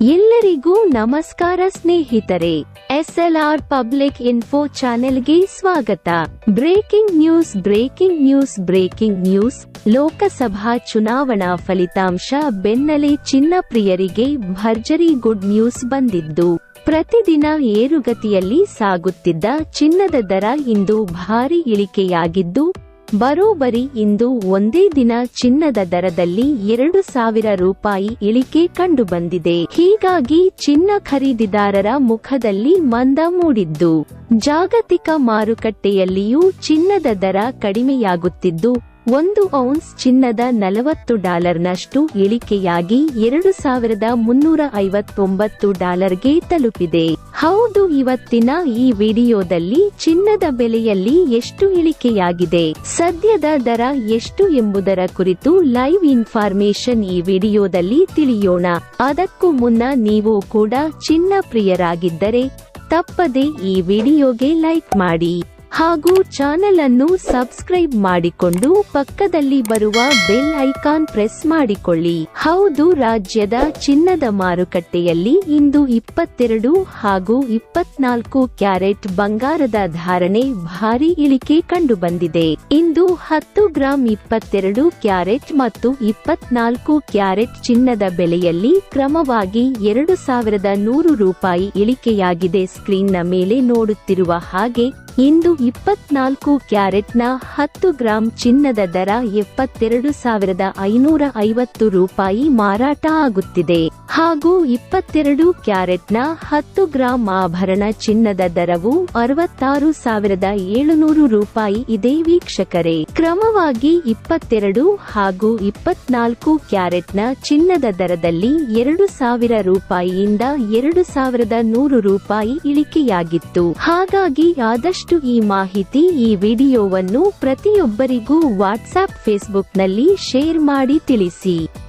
ಎಲ್ಲರಿಗೂ ನಮಸ್ಕಾರ ಸ್ನೇಹಿತರೆ, SLR ಪಬ್ಲಿಕ್ ಇನ್ಫೋ ಚಾನೆಲ್ಗೆ ಸ್ವಾಗತ. Breaking news. ಲೋಕಸಭಾ ಚುನಾವಣಾ ಫಲಿತಾಂಶ ಬೆನ್ನಲ್ಲೇ ಚಿನ್ನ ಪ್ರಿಯರಿಗೆ ಭರ್ಜರಿ ಗುಡ್ ನ್ಯೂಸ್ ಬಂದಿದ್ದು, ಪ್ರತಿದಿನ ಏರುಗತಿಯಲ್ಲಿ ಸಾಗುತ್ತಿದ್ದ ಚಿನ್ನದ ದರ ಇಂದು ಭಾರಿ ಇಳಿಕೆಯಾಗಿದ್ದು, ಬರೋಬ್ಬರಿ ಇಂದು ಒಂದೇ ದಿನ ಚಿನ್ನದ ದರದಲ್ಲಿ 2,000 ರೂಪಾಯಿ ಇಳಿಕೆ ಕಂಡುಬಂದಿದೆ. ಹೀಗಾಗಿ ಚಿನ್ನ ಖರೀದಿದಾರರ ಮುಖದಲ್ಲಿ ಮಂದ ಮೂಡಿದ್ದು, ಜಾಗತಿಕ ಮಾರುಕಟ್ಟೆಯಲ್ಲಿಯೂ ಚಿನ್ನದ ದರ ಕಡಿಮೆಯಾಗುತ್ತಿದ್ದು, 1 ಔನ್ಸ್ ಚಿನ್ನದ $40ನಷ್ಟು ಇಳಿಕೆಯಾಗಿ $2,359ಗೆ ತಲುಪಿದೆ. ಹೌದು, ಇವತ್ತಿನ ಈ ವಿಡಿಯೋದಲ್ಲಿ ಚಿನ್ನದ ಬೆಲೆಯಲ್ಲಿ ಎಷ್ಟು ಇಳಿಕೆಯಾಗಿದೆ, ಸದ್ಯದ ದರ ಎಷ್ಟು ಎಂಬುದರ ಕುರಿತು ಲೈವ್ ಇನ್ಫಾರ್ಮೇಶನ್ ಈ ವಿಡಿಯೋದಲ್ಲಿ ತಿಳಿಯೋಣ. ಅದಕ್ಕೂ ಮುನ್ನ ನೀವು ಕೂಡ ಚಿನ್ನ ಪ್ರಿಯರಾಗಿದ್ದರೆ ತಪ್ಪದೆ ಈ ವಿಡಿಯೋಗೆ ಲೈಕ್ ಮಾಡಿ ಹಾಗೂ ಚಾನೆಲ್ ಅನ್ನು ಸಬ್ಸ್ಕ್ರೈಬ್ ಮಾಡಿಕೊಂಡು ಪಕ್ಕದಲ್ಲಿ ಬರುವ ಬೆಲ್ ಐಕಾನ್ ಪ್ರೆಸ್ ಮಾಡಿಕೊಳ್ಳಿ. ಹೌದು, ರಾಜ್ಯದ ಚಿನ್ನದ ಮಾರುಕಟ್ಟೆಯಲ್ಲಿ ಇಂದು 22 ಹಾಗೂ 24 ಕ್ಯಾರೆಟ್ ಬಂಗಾರದ ಧಾರಣೆ ಭಾರಿ ಇಳಿಕೆ ಕಂಡುಬಂದಿದೆ. ಇಂದು 10 ಗ್ರಾಂ 22 ಕ್ಯಾರೆಟ್ ಮತ್ತು 24 ಕ್ಯಾರೆಟ್ ಚಿನ್ನದ ಬೆಲೆಯಲ್ಲಿ ಕ್ರಮವಾಗಿ 2,100 ರೂಪಾಯಿ ಇಳಿಕೆಯಾಗಿದೆ. ಸ್ಕ್ರೀನ್ನ ಮೇಲೆ ನೋಡುತ್ತಿರುವ ಹಾಗೆ ಇಂದು 24 ಕ್ಯಾರೆಟ್ನ 10 ಗ್ರಾಂ ಚಿನ್ನದ ದರ 72,550 ರೂಪಾಯಿ ಮಾರಾಟ ಆಗುತ್ತಿದೆ ಹಾಗೂ 22 ಕ್ಯಾರೆಟ್ನ 10 ಗ್ರಾಂ ಆಭರಣ ಚಿನ್ನದ ದರವು 66,700 ರೂಪಾಯಿ ಇದೆ. ವೀಕ್ಷಕರೇ, ಕ್ರಮವಾಗಿ 22 ಹಾಗೂ 24 ಕ್ಯಾರೆಟ್ನ ಚಿನ್ನದ ದರದಲ್ಲಿ 2,000 ರೂಪಾಯಿಯಿಂದ 2,100 ರೂಪಾಯಿ ಇಳಿಕೆಯಾಗಿತ್ತು. ಹಾಗಾಗಿ ಆದಷ್ಟು ಈ ಮಾಹಿತಿ ಈ ವಿಡಿಯೋವನ್ನು ಪ್ರತಿಯೊಬ್ಬರಿಗೂ ವಾಟ್ಸ್ಆಪ್ ಫೇಸ್ಬುಕ್ನಲ್ಲಿ ಶೇರ್ ಮಾಡಿ ತಿಳಿಸಿ.